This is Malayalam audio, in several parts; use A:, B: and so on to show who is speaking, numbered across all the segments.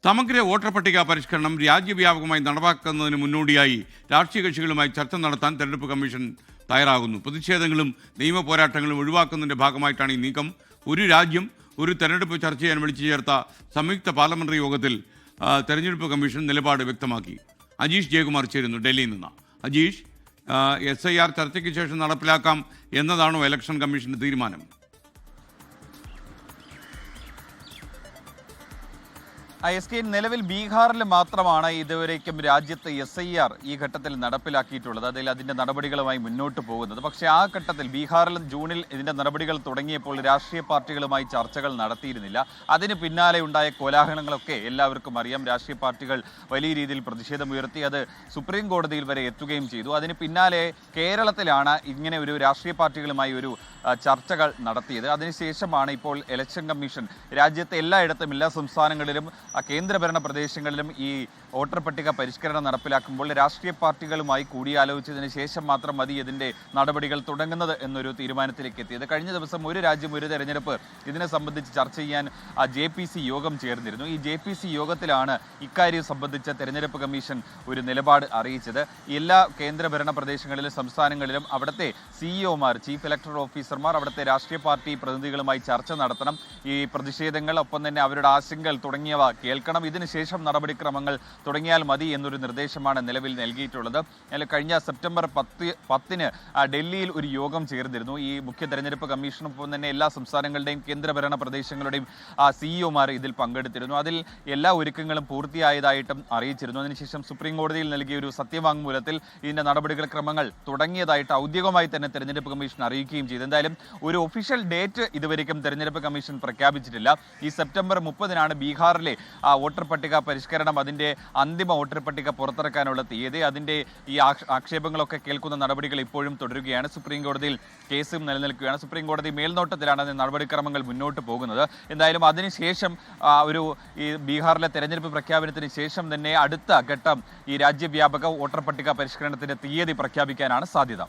A: സമഗ്ര വോട്ടർ പട്ടിക പരിഷ്കരണം രാജ്യവ്യാപകമായി നടപ്പാക്കുന്നതിന് മുന്നോടിയായി രാഷ്ട്രീയ കക്ഷികളുമായി ചർച്ച നടത്താൻ തെരഞ്ഞെടുപ്പ് കമ്മീഷൻ തയ്യാറാകുന്നു. പ്രതിഷേധങ്ങളും നിയമ പോരാട്ടങ്ങളും ഒഴിവാക്കുന്നതിൻ്റെ ഭാഗമായിട്ടാണ് ഈ നീക്കം. ഒരു രാജ്യം ഒരു തെരഞ്ഞെടുപ്പ് ചർച്ച ചെയ്യാൻ വിളിച്ചു ചേർത്ത സംയുക്ത പാർലമെന്ററി യോഗത്തിൽ തെരഞ്ഞെടുപ്പ് കമ്മീഷൻ നിലപാട് വ്യക്തമാക്കി. അജീഷ് ജയകുമാർ ചേരുന്നു ഡൽഹിയിൽ നിന്ന്. അജീഷ്, SIR ചർച്ചയ്ക്ക് ശേഷം നടപ്പിലാക്കാം എന്നതാണോ ഇലക്ഷൻ കമ്മീഷന്റെ തീരുമാനം?
B: SK നിലവിൽ ബീഹാറിൽ മാത്രമാണ് ഇതുവരേക്കും രാജ്യത്ത് SIR ഈ ഘട്ടത്തിൽ നടപ്പിലാക്കിയിട്ടുള്ളത്. അതിന്റെ നടപടികളുമായി മുന്നോട്ട് പോകുന്നത്. പക്ഷേ ആ ഘട്ടത്തിൽ ബീഹാറിൽ ജൂണിൽ ഇതിന്റെ നടപടികൾ തുടങ്ങിയപ്പോൾ രാഷ്ട്രീയ പാർട്ടികളുമായി ചർച്ചകൾ നടത്തിയിരുന്നില്ല. അതിന് പിന്നാലെ ഉണ്ടായ കോലാഹലങ്ങളൊക്കെ എല്ലാവർക്കും അറിയാം. രാഷ്ട്രീയ പാർട്ടികൾ വലിയ രീതിയിൽ പ്രതിഷേധമുയർത്തി. അത് സുപ്രീം കോടതിയിൽ വരെ എത്തുകയും ചെയ്തു. അതിന് പിന്നാലെ കേരളത്തിലാണ് ഇങ്ങനെ ഒരു രാഷ്ട്രീയ പാർട്ടികളുമായി ഒരു ചർച്ചകൾ നടത്തിയത്. അതിനുശേഷമാണ് ഇപ്പോൾ ഇലക്ഷൻ കമ്മീഷൻ രാജ്യത്തെ എല്ലായിടത്തും എല്ലാ സംസ്ഥാനങ്ങളിലും കേന്ദ്രഭരണ പ്രദേശങ്ങളിലും ഈ വോട്ടർ പട്ടിക പരിഷ്കരണം നടപ്പിലാക്കുമ്പോൾ രാഷ്ട്രീയ പാർട്ടികളുമായി കൂടിയാലോചിച്ചതിന് ശേഷം മാത്രം മതി ഇതിൻ്റെ നടപടികൾ തുടങ്ങുന്നത് എന്നൊരു തീരുമാനത്തിലേക്ക് എത്തിയത്. കഴിഞ്ഞ ദിവസം ഒരു രാജ്യം ഒരു തെരഞ്ഞെടുപ്പ് ഇതിനെ സംബന്ധിച്ച് ചർച്ച ചെയ്യാൻ JPC യോഗം ചേർന്നിരുന്നു. ഈ JPC യോഗത്തിലാണ് ഇക്കാര്യം സംബന്ധിച്ച തെരഞ്ഞെടുപ്പ് കമ്മീഷൻ ഒരു നിലപാട് അറിയിച്ചത്. എല്ലാ കേന്ദ്രഭരണ പ്രദേശങ്ങളിലും സംസ്ഥാനങ്ങളിലും അവിടുത്തെ CEOമാർ, ചീഫ് ഇലക്ടറൽ ഓഫീസർമാർ, അവിടുത്തെ രാഷ്ട്രീയ പാർട്ടി പ്രതിനിധികളുമായി ചർച്ച നടത്തണം. ഈ പ്രതിഷേധങ്ങൾ, ഒപ്പം തന്നെ അവരുടെ ആശങ്കകൾ തുടങ്ങിയവ കേൾക്കണം. ഇതിനുശേഷം നടപടിക്രമങ്ങൾ തുടങ്ങിയാൽ മതി എന്നൊരു നിർദ്ദേശമാണ് നിലവിൽ നൽകിയിട്ടുള്ളത്. കഴിഞ്ഞ സെപ്റ്റംബർ 10 ഡൽഹിയിൽ ഒരു യോഗം ചേർന്നിരുന്നു. ഈ മുഖ്യ തെരഞ്ഞെടുപ്പ് കമ്മീഷനൊപ്പം തന്നെ എല്ലാ സംസ്ഥാനങ്ങളുടെയും കേന്ദ്രഭരണ പ്രദേശങ്ങളുടെയും CEOമാർ ഇതിൽ പങ്കെടുത്തിരുന്നു. അതിൽ എല്ലാ ഒരുക്കങ്ങളും പൂർത്തിയായതായിട്ടും അറിയിച്ചിരുന്നു. അതിനുശേഷം സുപ്രീം കോടതിയിൽ നൽകിയ ഒരു സത്യവാങ്മൂലത്തിൽ ഇതിന്റെ നടപടികൾ ക്രമങ്ങൾ തുടങ്ങിയതായിട്ട് ഔദ്യോഗികമായി തന്നെ തെരഞ്ഞെടുപ്പ് കമ്മീഷൻ അറിയിക്കുകയും ചെയ്തു. എന്തായാലും ഒരു ഒഫീഷ്യൽ ഡേറ്റ് ഇതുവരെയും തെരഞ്ഞെടുപ്പ് കമ്മീഷൻ പ്രഖ്യാപിച്ചിട്ടില്ല. ഈ സെപ്റ്റംബർ 30 ബീഹാറിലെ വോട്ടർ പട്ടിക പരിഷ്കരണം, അതിന്റെ അന്തിമ വോട്ടർ പട്ടിക പുറത്തിറക്കാനുള്ള തീയതി. അതിന്റെ ഈ ആക്ഷേപങ്ങളൊക്കെ കേൾക്കുന്ന നടപടികൾ ഇപ്പോഴും തുടരുകയാണ്. സുപ്രീം കോടതിയിൽ കേസും നിലനിൽക്കുകയാണ്. സുപ്രീം കോടതി മേൽനോട്ടത്തിലാണ് നടപടിക്രമങ്ങൾ മുന്നോട്ട് പോകുന്നത്. എന്തായാലും അതിനുശേഷം ഈ ബീഹാറിലെ തെരഞ്ഞെടുപ്പ് പ്രഖ്യാപനത്തിന് ശേഷം തന്നെ അടുത്ത ഘട്ടം ഈ രാജ്യവ്യാപക വോട്ടർ പട്ടിക പരിഷ്കരണത്തിന്റെ തീയതി പ്രഖ്യാപിക്കാനാണ് സാധ്യത.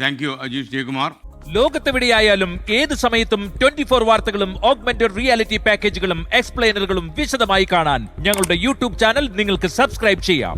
A: Thank you Ajeesh Jayakumar.
C: ലോകത്തെവിടെയായാലും ഏത് സമയത്തും 24 വാർത്തകളും ഓഗ്മെന്റഡ് റിയാലിറ്റി പാക്കേജുകളും എക്സ്പ്ലെയിനറുകളും വിശദമായി കാണാൻ ഞങ്ങളുടെ YouTube ചാനൽ നിങ്ങൾക്ക് സബ്സ്ക്രൈബ് ചെയ്യാം.